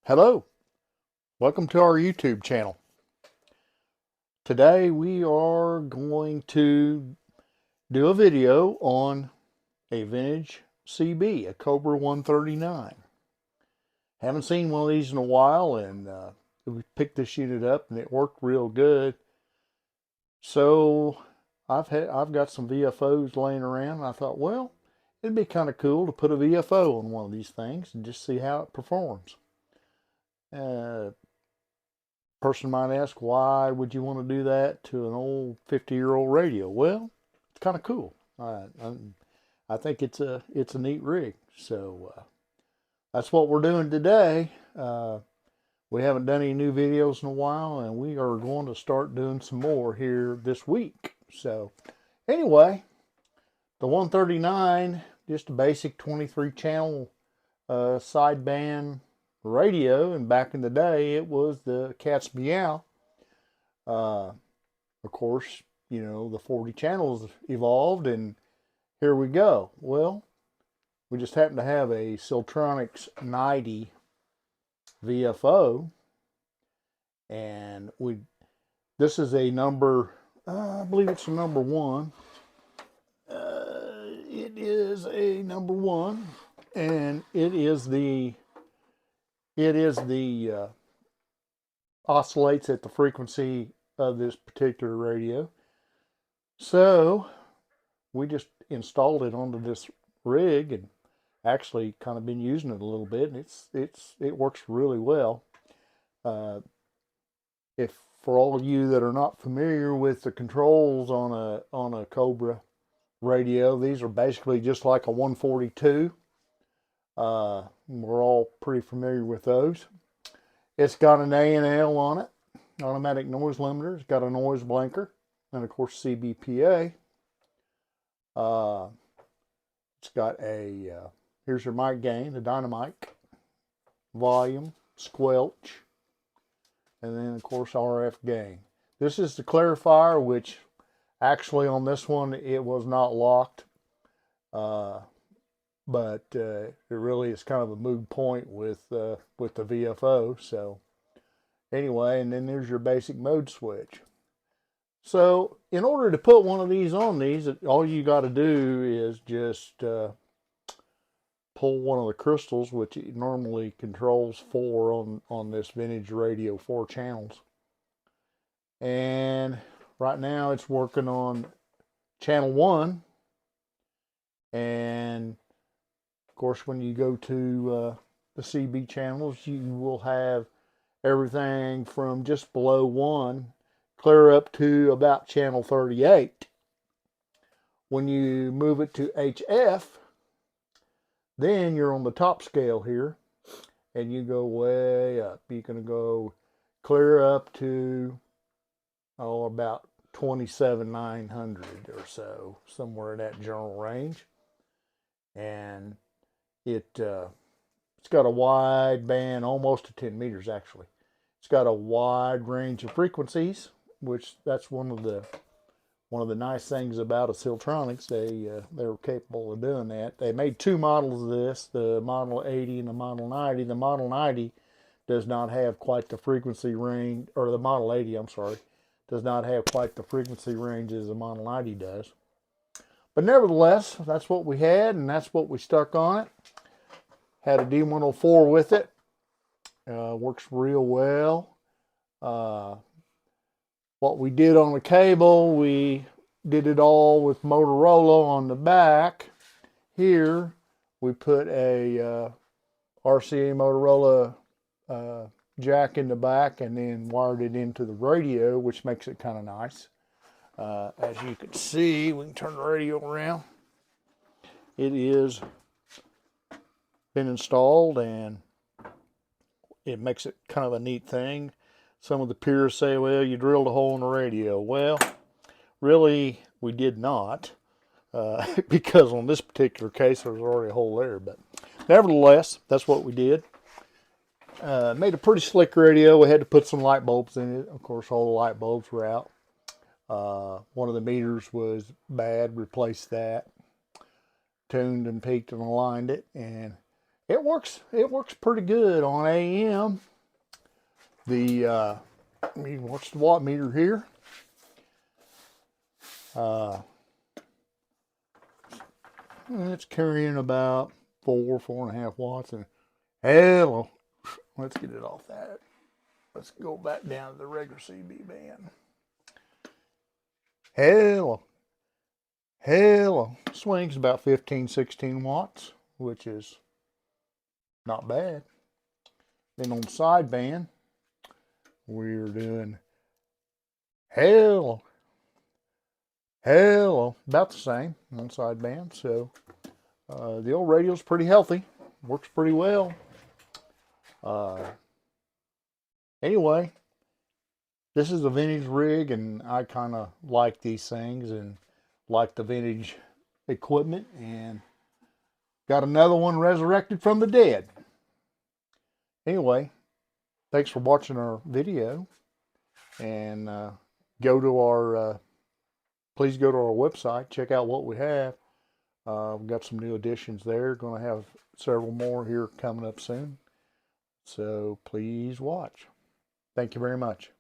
Hello, welcome to our YouTube channel. Today we are going to do a video on a vintage CB, a Cobra 139. Haven't seen one of these in a while, and we picked this unit up and it worked real good. So I've got some VFOs laying around, and I thought, well, it'd be kind of cool to put a VFO on one of these things and just see how it performs. Person might ask, why would you want to do that to an old 50-year-old radio? Well, it's kind of cool. I think it's a neat rig. So that's what we're doing today. We haven't done any new videos in a while, and we are going to start doing some more here this week. So anyway, the 139, just a basic 23 channel sideband radio, and back in the day it was the cat's meow. Of course, you know, the 40 channels evolved, and here we go. Well, we just happen to have a Siltronix 90 VFO, and this is a number, I believe it's a number one. It is a number one, and it is the oscillates at the frequency of this particular radio. So we just installed it onto this rig and actually kind of been using it a little bit, and it works really well. If for all of you that are not familiar with the controls on a Cobra radio, these are basically just like a 142. We're all pretty familiar with those. It's got an A&L on it, automatic noise limiter. It's got a noise blanker, and of course CBPA. It's got a, here's your mic gain, the dynamic, volume, squelch, and then of course RF gain. This is the clarifier, which actually on this one it was not locked. But it really is kind of a moot point with the VFO. So anyway, and then there's your basic mode switch. So in order to put one of these on these, all you got to do is just pull one of the crystals, which it normally controls 4 on this vintage radio, 4 channels. And right now it's working on channel 1, and of course, when you go to the CB channels, you will have everything from just below 1 clear up to about channel 38. When you move it to HF, then you're on the top scale here, and you go way up. You're going to go clear up to about 27,900 or so, somewhere in that general range. And it's got a wide band, almost to 10 meters actually. It's got a wide range of frequencies, which that's one of the nice things about a Siltronix. They're capable of doing that. They made 2 models of this, the Model 80 and the Model 90. The Model 90 does not have quite the frequency range, or the Model 80, I'm sorry, does not have quite the frequency range as the Model 90 does. But nevertheless, that's what we had, and that's what we stuck on it. Had a D104 with it. Works real well. What we did on the cable, we did it all with Motorola on the back. Here, we put a RCA Motorola jack in the back and then wired it into the radio, which makes it kind of nice. As you can see, we can turn the radio around. It is been installed, and it makes it kind of a neat thing. Some of the peers say, well, you drilled a hole in the radio. Well, really, we did not, because on this particular case, there was already a hole there. But nevertheless, that's what we did. Made a pretty slick radio. We had to put some light bulbs in it. Of course, all the light bulbs were out. One of the meters was bad, replaced that. Tuned and peaked and aligned it, and It works pretty good on AM. What's the watt meter here? It's carrying about 4.5 watts. And hello, let's get it off that. Let's go back down to the regular CB band. Hello. Swings about 15, 16 watts, which is not bad. Then on the sideband, we're doing hello, about the same on sideband. So the old radio's pretty healthy, works pretty well. Anyway, this is a vintage rig, and I kind of like these things and like the vintage equipment, and got another one resurrected from the dead. Anyway, thanks for watching our video, and please go to our website, check out what we have. We've got some new additions there. Going to have several more here coming up soon. So please watch. Thank you very much.